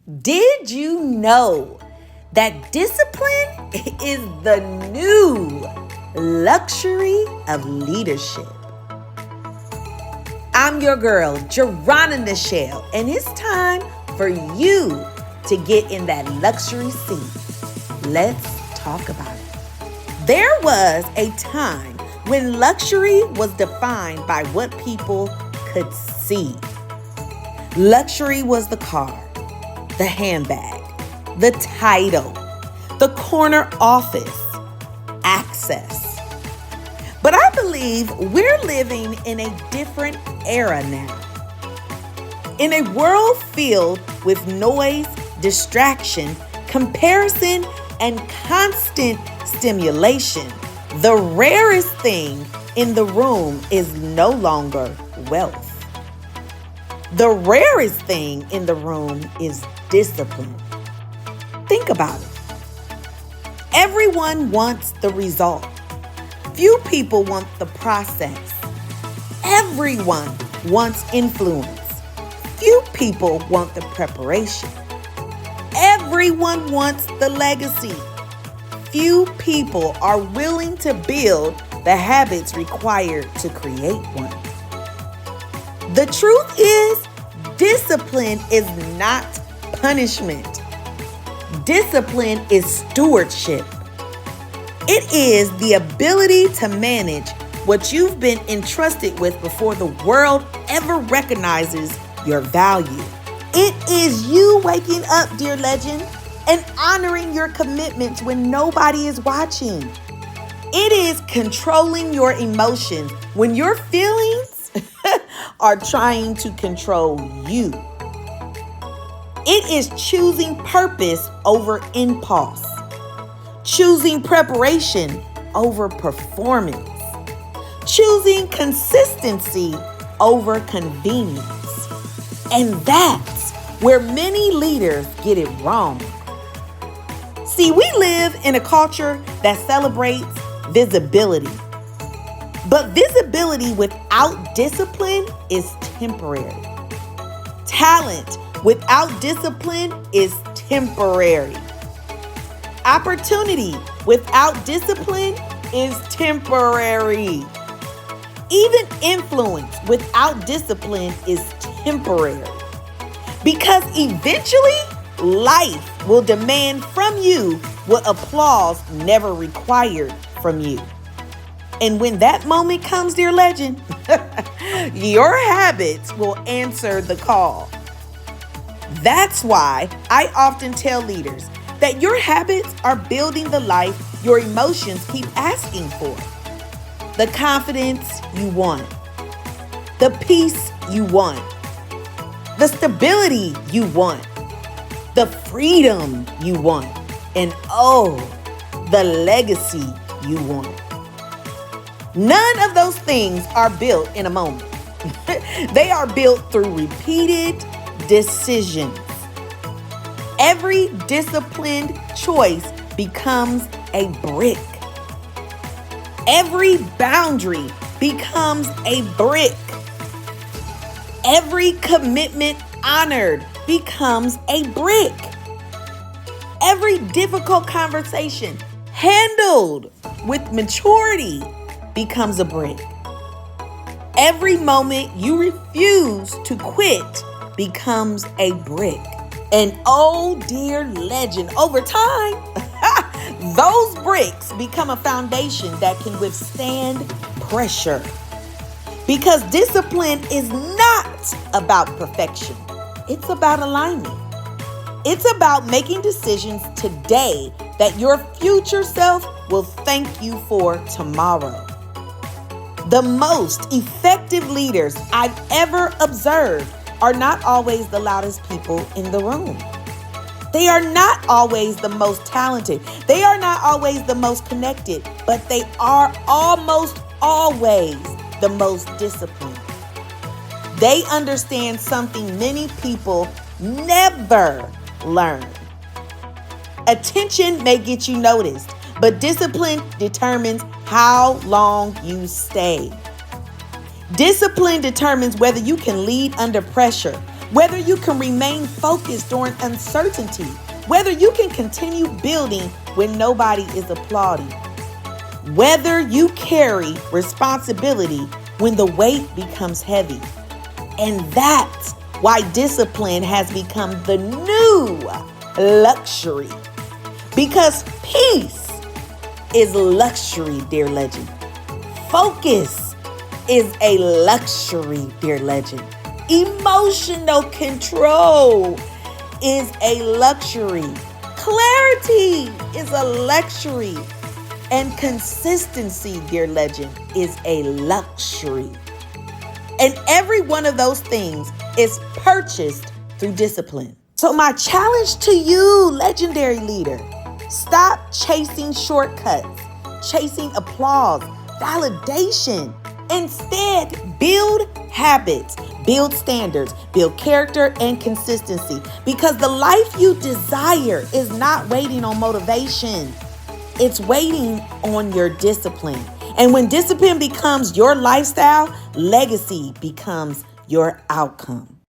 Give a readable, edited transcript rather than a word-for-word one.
Did you know that discipline is the new luxury of leadership? I'm your girl, Jeronna Nichelle, and it's time for you to get in that luxury seat. Let's talk about it. There was a time when luxury was defined by what people could see. Luxury was the car, the handbag, the title, the corner office, access. But I believe we're living in a different era now. In a world filled with noise, distraction, comparison, and constant stimulation, the rarest thing in the room is no longer wealth. The rarest thing in the room is discipline. Think about it. Everyone wants the result. Few people want the process. Everyone wants influence. Few people want the preparation. Everyone wants the legacy. Few people are willing to build the habits required to create one. The truth is, discipline is not punishment. Discipline is stewardship. It is the ability to manage what you've been entrusted with before the world ever recognizes your value. It is you waking up, dear legend, and honoring your commitments when nobody is watching. It is controlling your emotions when your feelings are trying to control you. It is choosing purpose over impulse, choosing preparation over performance, choosing consistency over convenience. And that's where many leaders get it wrong. See, we live in a culture that celebrates visibility. But visibility without discipline is temporary. Talent without discipline is temporary. Opportunity without discipline is temporary. Even influence without discipline is temporary. Because eventually, life will demand from you what applause never required from you. And when that moment comes, dear legend, your habits will answer the call. That's why I often tell leaders that your habits are building the life your emotions keep asking for. The confidence you want, the peace you want, the stability you want, the freedom you want, and the legacy you want. None of those things are built in a moment. They are built through repeated decisions. Every disciplined choice becomes a brick. Every boundary becomes a brick. Every commitment honored becomes a brick. Every difficult conversation handled with maturity becomes a brick. Every moment you refuse to quit becomes a brick. And oh dear legend, over time, those bricks become a foundation that can withstand pressure. Because discipline is not about perfection. It's about alignment. It's about making decisions today that your future self will thank you for tomorrow. The most effective leaders I've ever observed are not always the loudest people in the room. They are not always the most talented. They are not always the most connected, but they are almost always the most disciplined. They understand something many people never learn. Attention may get you noticed, but discipline determines how long you stay. Discipline determines whether you can lead under pressure, whether you can remain focused during uncertainty, whether you can continue building when nobody is applauding, whether you carry responsibility when the weight becomes heavy. And that's why discipline has become the new luxury. Because peace is luxury, dear legend. Focus is a luxury, dear legend. Emotional control is a luxury. Clarity is a luxury. And consistency, dear legend, is a luxury. And every one of those things is purchased through discipline. So my challenge to you, legendary leader, stop chasing shortcuts, chasing applause, validation. Instead, build habits, build standards, build character and consistency, because the life you desire is not waiting on motivation. It's waiting on your discipline. And when discipline becomes your lifestyle, legacy becomes your outcome.